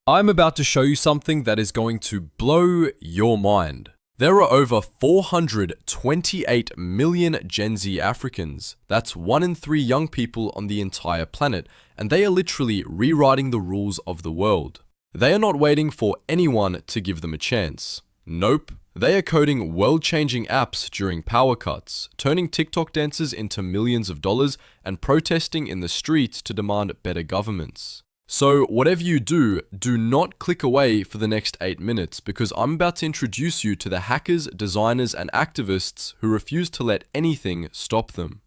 I'm about to show you something that is going to blow your mind. There are over 428 million Gen Z Africans. That's 1 in 3 young people on the entire planet, and they are literally rewriting the rules of the world. They are not waiting for anyone to give them a chance. Nope. They are coding world-changing apps during power cuts, turning TikTok dances into millions of dollars, and protesting in the streets to demand better governments. So whatever you do, do not click away for the next 8 minutes because I'm about to introduce you to the hackers, designers, and activists who refuse to let anything stop them.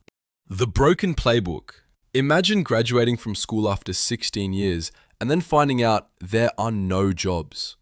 The broken playbook. Imagine graduating from school after 16 years and then finding out there are no jobs.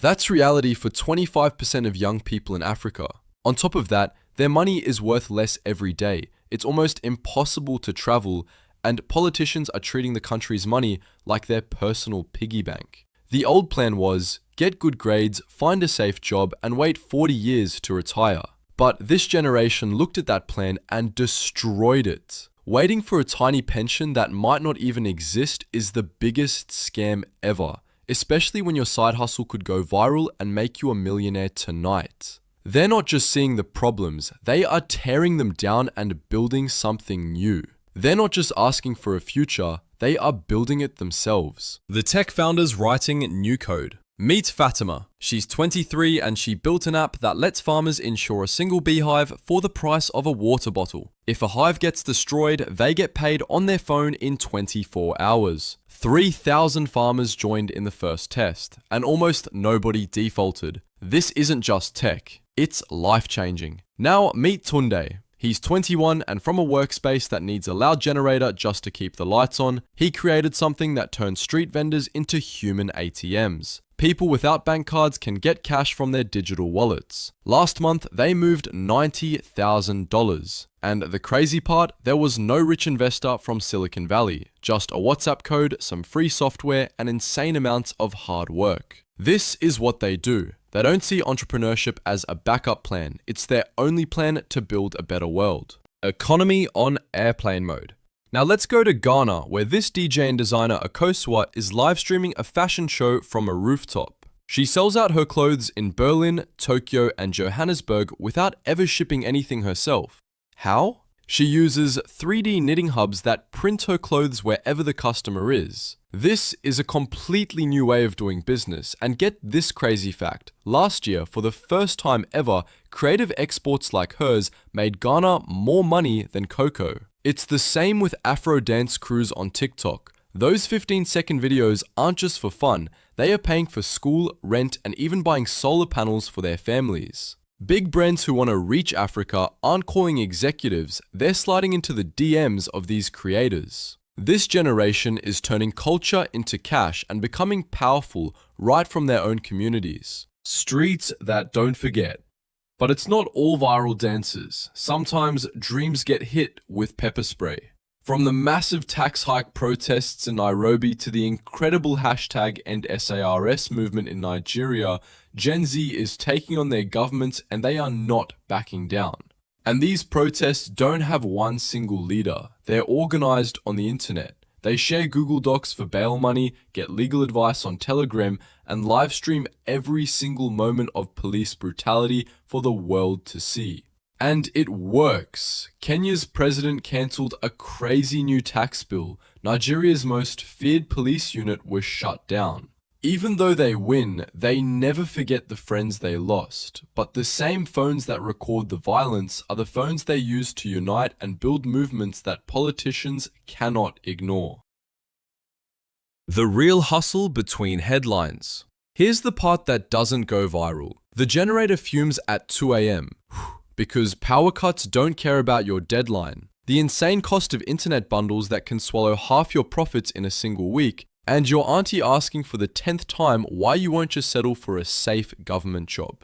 That's reality for 25% of young people in Africa. On top of that, their money is worth less every day. It's almost impossible to travel, and politicians are treating the country's money like their personal piggy bank. The old plan was, get good grades, find a safe job, and wait 40 years to retire. But this generation looked at that plan and destroyed it. Waiting for a tiny pension that might not even exist is the biggest scam ever, especially when your side hustle could go viral and make you a millionaire tonight. They're not just seeing the problems, they are tearing them down and building something new. They're not just asking for a future, they are building it themselves. The tech founders writing new code. Meet Fatima. She's 23 and she built an app that lets farmers insure a single beehive for the price of a water bottle. If a hive gets destroyed, they get paid on their phone in 24 hours. 3,000 farmers joined in the first test, and almost nobody defaulted. This isn't just tech, it's life-changing. Now meet Tunde. He's 21 and from a workspace that needs a loud generator just to keep the lights on, he created something that turns street vendors into human ATMs. People without bank cards can get cash from their digital wallets. Last month, they moved $90,000. And the crazy part, there was no rich investor from Silicon Valley, just a WhatsApp code, some free software, and insane amounts of hard work. This is what they do. They don't see entrepreneurship as a backup plan. It's their only plan to build a better world. Economy on airplane mode. Now let's go to Ghana, where this DJ and designer Akosua is live streaming a fashion show from a rooftop. She sells out her clothes in Berlin, Tokyo, and Johannesburg without ever shipping anything herself. How? She uses 3D knitting hubs that print her clothes wherever the customer is. This is a completely new way of doing business, and get this crazy fact. Last year, for the first time ever, creative exports like hers made Ghana more money than cocoa. It's the same with Afro dance crews on TikTok. Those 15-second videos aren't just for fun, they are paying for school, rent, and even buying solar panels for their families. Big brands who want to reach Africa aren't calling executives, they're sliding into the DMs of these creators. This generation is turning culture into cash and becoming powerful right from their own communities. Streets that don't forget. But it's not all viral dances. Sometimes dreams get hit with pepper spray. From the massive tax hike protests in Nairobi to the incredible hashtag #EndSARS movement in Nigeria, Gen Z is taking on their government and they are not backing down. And these protests don't have one single leader. They're organized on the internet. They share Google Docs for bail money, get legal advice on Telegram, and live stream every single moment of police brutality for the world to see. And it works. Kenya's president cancelled a crazy new tax bill. Nigeria's most feared police unit was shut down. Even though they win, they never forget the friends they lost. But the same phones that record the violence are the phones they use to unite and build movements that politicians cannot ignore. The real hustle between headlines. Here's the part that doesn't go viral. The generator fumes at 2 a.m. because power cuts don't care about your deadline. The insane cost of internet bundles that can swallow half your profits in a single week, and your auntie asking for the 10th time why you won't just settle for a safe government job.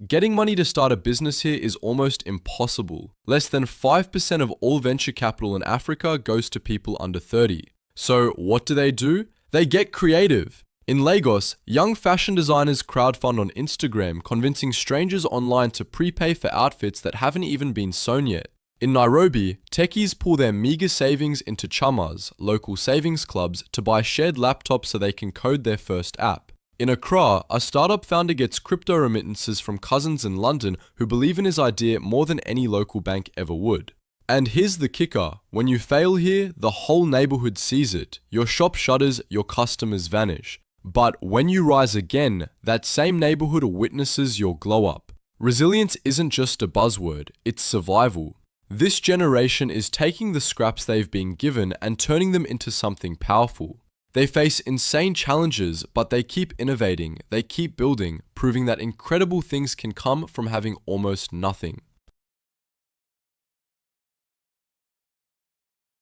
Getting money to start a business here is almost impossible. Less than 5% of all venture capital in Africa goes to people under 30. So what do? They get creative. In Lagos, young fashion designers crowdfund on Instagram, convincing strangers online to prepay for outfits that haven't even been sewn yet. In Nairobi, techies pull their meager savings into chamas, local savings clubs, to buy shared laptops so they can code their first app. In Accra, a startup founder gets crypto remittances from cousins in London who believe in his idea more than any local bank ever would. And here's the kicker: when you fail here, the whole neighborhood sees it. Your shop shutters, your customers vanish. But when you rise again, that same neighborhood witnesses your glow up. Resilience isn't just a buzzword, it's survival. This generation is taking the scraps they've been given and turning them into something powerful. They face insane challenges, but they keep innovating, they keep building, proving that incredible things can come from having almost nothing.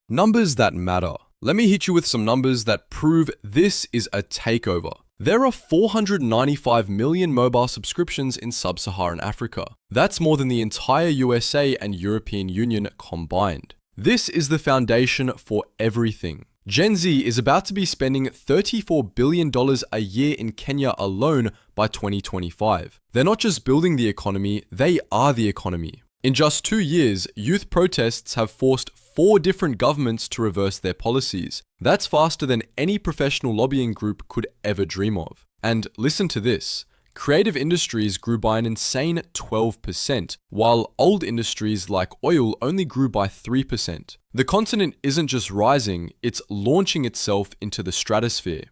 Numbers that matter. Let me hit you with some numbers that prove this is a takeover. There are 495 million mobile subscriptions in sub-Saharan Africa. That's more than the entire USA and European Union combined. This is the foundation for everything. Gen Z is about to be spending $34 billion a year in Kenya alone by 2025. They're not just building the economy, they are the economy. In just 2 years, youth protests have forced 4 different governments to reverse their policies. That's faster than any professional lobbying group could ever dream of. And listen to this: creative industries grew by an insane 12%, while old industries like oil only grew by 3%. The continent isn't just rising, it's launching itself into the stratosphere.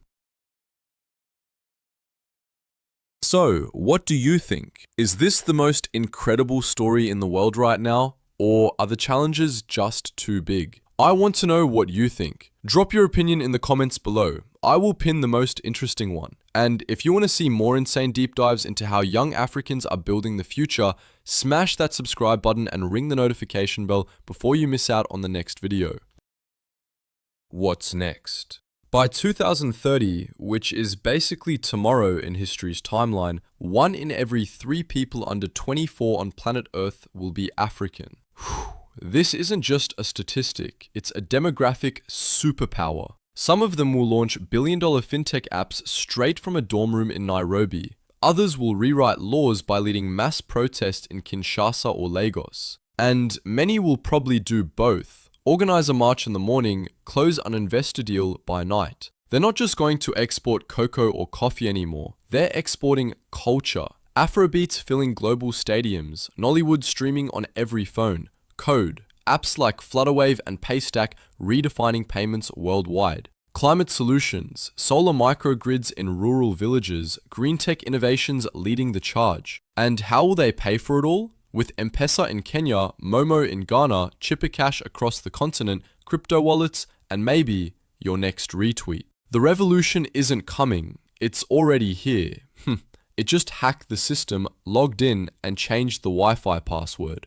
So, what do you think? Is this the most incredible story in the world right now? Or are the challenges just too big? I want to know what you think. Drop your opinion in the comments below. I will pin the most interesting one. And if you want to see more insane deep dives into how young Africans are building the future, smash that subscribe button and ring the notification bell before you miss out on the next video. What's next? By 2030, which is basically tomorrow in history's timeline, 1 in every 3 people under 24 on planet Earth will be African. This isn't just a statistic, it's a demographic superpower. Some of them will launch billion-dollar fintech apps straight from a dorm room in Nairobi. Others will rewrite laws by leading mass protests in Kinshasa or Lagos. And many will probably do both. Organize a march in the morning, close an investor deal by night. They're not just going to export cocoa or coffee anymore, they're exporting culture. Afrobeats filling global stadiums, Nollywood streaming on every phone, code, apps like Flutterwave and Paystack redefining payments worldwide. Climate solutions, solar microgrids in rural villages, green tech innovations leading the charge. And how will they pay for it all? With M-Pesa in Kenya, Momo in Ghana, Chipper Cash across the continent, crypto wallets, and maybe your next retweet. The revolution isn't coming, it's already here. It just hacked the system, logged in, and changed the Wi-Fi password.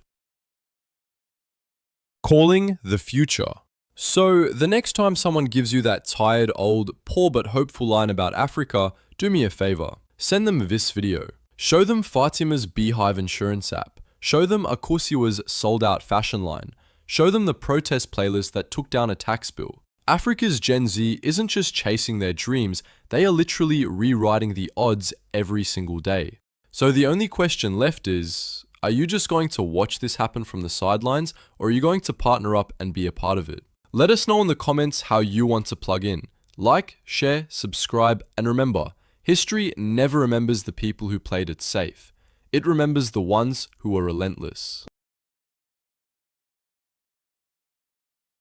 Calling the future. So, the next time someone gives you that tired, old, poor but hopeful line about Africa, do me a favor. Send them this video. Show them Fatima's Beehive insurance app. Show them Akusiwa's sold-out fashion line. Show them the protest playlist that took down a tax bill. Africa's Gen Z isn't just chasing their dreams, they are literally rewriting the odds every single day. So the only question left is, are you just going to watch this happen from the sidelines, or are you going to partner up and be a part of it? Let us know in the comments how you want to plug in. Like, share, subscribe, and remember, history never remembers the people who played it safe. It remembers the ones who were relentless.